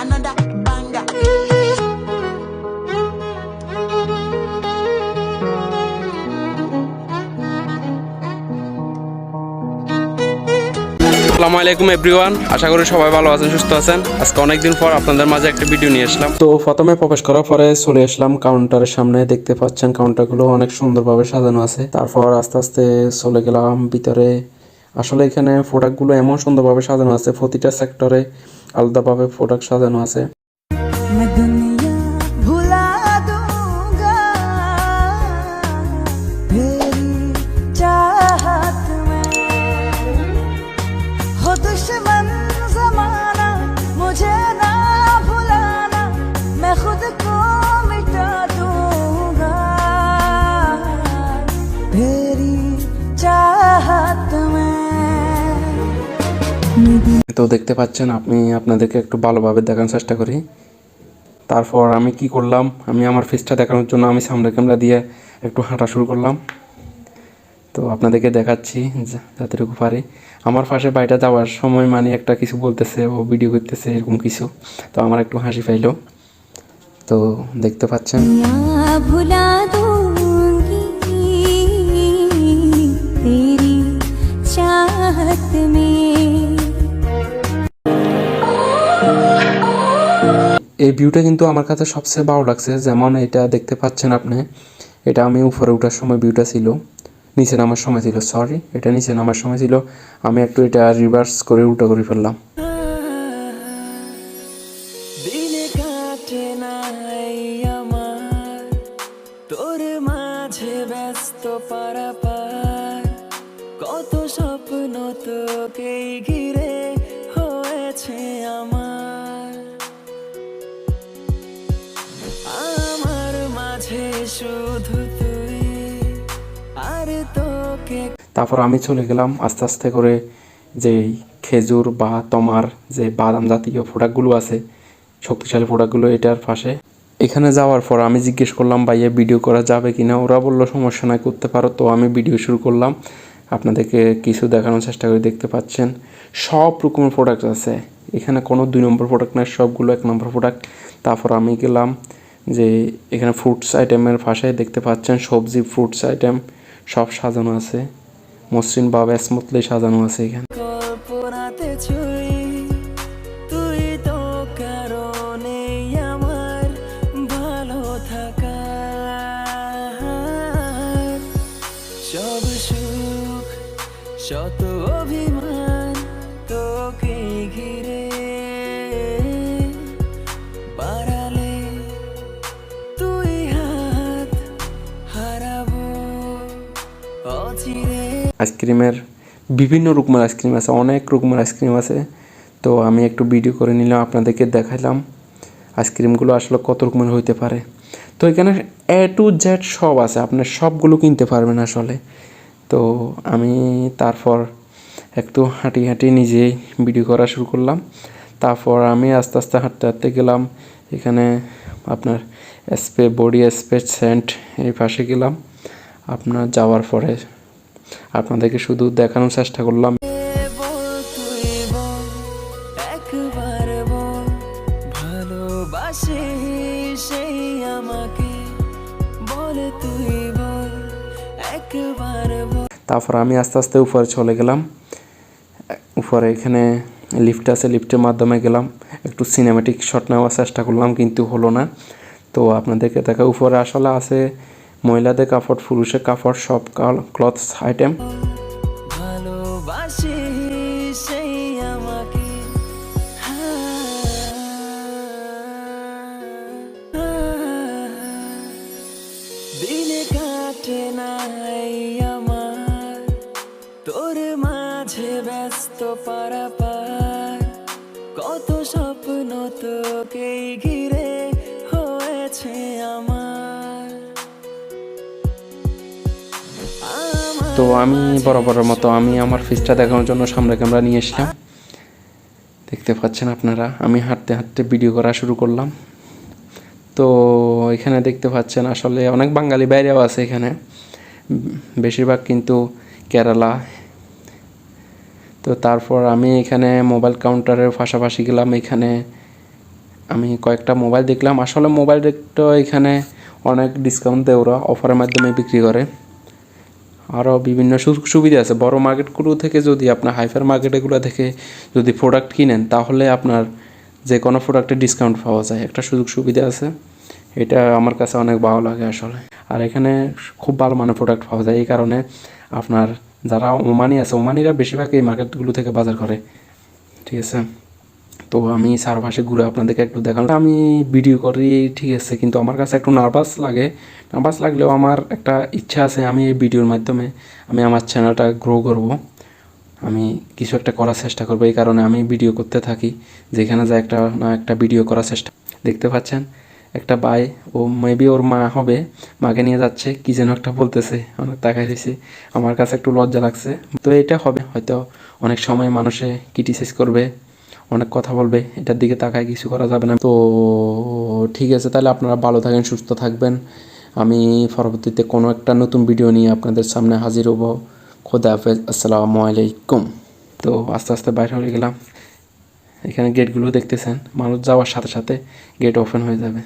another banger. আসসালামু আলাইকুম everyone, আশা করি সবাই ভালো আছেন, সুস্থ আছেন। আজকে অনেকদিন পর আপনাদের মাঝে একটা ভিডিও নিয়ে আসলাম। তো প্রথমে প্রবেশ করার পরে চলে আসলাম কাউন্টারের সামনে। দেখতে পাচ্ছেন কাউন্টারগুলো অনেক সুন্দরভাবে সাজানো আছে। তারপর আস্তে আস্তে চলে গেলাম ভিতরে। আসলে এখানে প্রোডাক্টগুলো এমন সুন্দরভাবে সাজানো আছে, প্রতিটা সেক্টরে আলাদাভাবে প্রোডাক্ট সাজানো আছে। मैं दुनिया भुला दूंगा तेरी चाहत में, हो दुश्मन जमाना मुझे ना भुलाना, मैं खुद को मिटा दूंगा तेरी चाहत में। তো দেখতে পাচ্ছেন, আপনি আপনাদেরকে একটু ভালোভাবে দেখানোর চেষ্টা করি। তারপর আমি কি করলাম, আমি আমার ফেসটা দেখানোর জন্য আমি সামনে ক্যামেরা দিয়ে একটু হাঁটা শুরু করলাম। তো আপনাদেরকে দেখাচ্ছি যতটুকু পারি। আমার পাশে বাড়িটা যাওয়ার সময় মানে একটা কিছু বলতেছে, ও ভিডিও করতেছে, এরকম কিছু। তো আমার একটু হাসি পাইলো। তো দেখতে পাচ্ছেন भुला दूंगी तेरी चाहत में। এই ভিউটা কিন্তু আমার কাছে সবচেয়ে ভালো লাগছে। যেমন এটা দেখতে পাচ্ছেন আপনি, এটা আমি উপরে ওঠার সময় ভিউটা ছিল, নিচে নামার সময় ছিল, সরি এটা নিচে নামার সময় ছিল। আমি একটু এটা রিভার্স করে উল্টো করে ফেললাম। দিনে কাটে নাই আমার তোর মাঝে ব্যস্ত পারাপার, কত স্বপ্ন তোকে ঘিরে হয়েছে আমার, আমার মাঝে শুধু তুই আর তোকে। তারপর আমি চলে গেলাম আস্তে আস্তে করে যে খেজুর বা তমার যে বাদাম জাতীয় প্রোডাক্টগুলো আছে, শক্তিশালী প্রোডাক্টগুলো, এটার পাশে। এখানে যাওয়ার পর আমি জিজ্ঞেস করলাম, ভাইয়া ভিডিও করা যাবে কি না? ওরা বললো সমস্যা নাই, করতে পারো। তো আমি ভিডিও শুরু করলাম, আপনাদেরকে কিছু দেখানোর চেষ্টা করে। দেখতে পাচ্ছেন সব রকমের প্রোডাক্ট আছে এখানে, কোনো 2 নম্বর প্রোডাক্ট নয়, সবগুলো 1 নম্বর প্রোডাক্ট। তারপর আমি গেলাম যে এখানে ফ্রুটস আইটেমের পাশে দেখতে পাচ্ছেন সবজি, ফ্রুটস আইটেম সব সাজানো আছে, মসৃণ বা স্মুথলি সাজানো আছে এখানে। কল্পনাতে ছুঁই তুই তো কারণে আমার ভালো থাকা, সব সুখ শত অভিমান তোকে ঘিরে বাড়ালে তুই হাত হারাবো অচিরে। আইসক্রিমের বিভিন্ন রকমের আইসক্রিম আছে, অনেক রকমের আইসক্রিম আছে। তো আমি একটু ভিডিও করে নিলাম, আপনাদেরকে দেখাইলাম আইসক্রিমগুলো আসলে কত রকমের হইতে পারে। তো এখানে A to Z সব আছে, আপনার সবগুলো কিনতে পারবেন আসলে। তো আমি তারপর একটু হাঁটি হাঁটি নিজেই ভিডিও করা শুরু করলাম। তারপর আমি আস্তে আস্তে হাঁটতে হাঁটতে গেলাম এখানে আপনার স্প্রে, বডি স্প্রে, সেন্ট এই পাশে গেলাম। আপনার যাওয়ার পরে আপনাদেরকে শুধু দেখানোর চেষ্টা করলাম। বল তুই বল একবার বল ভালোবাসি সেই আমাকে, বল তুই বল একবার বল। তারপর আমি আস্তে আস্তে উপরে চলে গেলাম। উপরে এখানে লিফট আছে, লিফটের মাধ্যমে গেলাম, একটু সিনেমেটিক শট নেওয়ার চেষ্টা করলাম, কিন্তু হলো না। তো আপনাদেরকে দেখা, উপরে আসলে আছে মহিলাদের কাপড়, পুরুষের কাপড়, সব ক্লথস আইটেম। ভালোবাসি সেই আমাকে, দিনে কাটে নাই আমার তোর মাঝে ব্যস্ত পারাপার, কত স্বপ্ন তোকে ঘিরে হয়েছে আমার। তো আমি বরাবরের মতো আমি আমার ফেসটা দেখানোর জন্য সামনে ক্যামেরা নিয়ে এসলাম। দেখতে পাচ্ছেন আপনারা, আমি হাঁটতে হাঁটতে ভিডিও করা শুরু করলাম। তো এখানে দেখতে পাচ্ছেন আসলে অনেক বাঙালি বাইরেও আছে এখানে, বেশিরভাগ কিন্তু কেরালা। তো তারপর আমি এখানে মোবাইল কাউন্টারের পাশাপাশি গেলাম, এখানে আমি কয়েকটা মোবাইল দেখলাম। আসলে মোবাইল রেটটা এখানে অনেক ডিসকাউন্ট দেয়, ওরা অফারের মাধ্যমে বিক্রি করে। আরও বিভিন্ন সুযোগ সুবিধা আছে। বড় মার্কেটগুলো থেকে যদি আপনার হাইফার মার্কেটগুলো থেকে যদি প্রোডাক্ট কিনেন, তাহলে আপনার যে কোনো প্রোডাক্টে ডিসকাউন্ট পাওয়া যায়, একটা সুযোগ সুবিধা আছে। এটা আমার কাছে অনেক ভালো লাগে আসলে। আর এখানে খুব ভালো মানের প্রোডাক্ট পাওয়া যায়, এই কারণে আপনার যারা ওমানি আছে, ওমানিরা বেশিরভাগ এই মার্কেটগুলো থেকে বাজার করে, ঠিক আছে। তো আমি চারপাশে ঘুরে আপনাদেরকে একটু দেখালাম। আমি ভিডিও করি ঠিক আছে, কিন্তু আমার কাছে একটু নার্ভাস লাগে। নার্ভাস লাগলেও আমার একটা ইচ্ছা আছে, আমি এই ভিডিওর মাধ্যমে আমি আমার চ্যানেলটা গ্রো করব, আমি কিছু একটা করার চেষ্টা করবো। এই কারণে আমি ভিডিও করতে থাকি, যেখানে যা একটা না একটা ভিডিও করার চেষ্টা। দেখতে পাচ্ছেন একটা ভাই, ও মেবি ওর মা হবে, মাকে নিয়ে যাচ্ছে, কি যেন একটা বলতেছে, অনেক তাকাই দিয়েছে। আমার কাছে একটু লজ্জা লাগছে। তো এটা হবে হয়তো অনেক সময় মানুষে ক্রিটিসাইজ করবে, অনেক কথা বলবে, এটার দিকে তাকায় কিছু করা যাবে না। তো ঠিক আছে, তাহলে আপনারা ভালো থাকেন, সুস্থ থাকবেন। আমি পরবর্তীতে কোনো একটা নতুন ভিডিও নিয়ে আপনাদের সামনে হাজির হব। খোদা হাফেজ, আসসালামু আলাইকুম। তো আস্তে আস্তে বাইরে হয়ে গেলাম। এখানে গেটগুলো দেখতেছেন, মানুষ যাওয়ার সাথে সাথে গেট ওপেন হয়ে যাবে।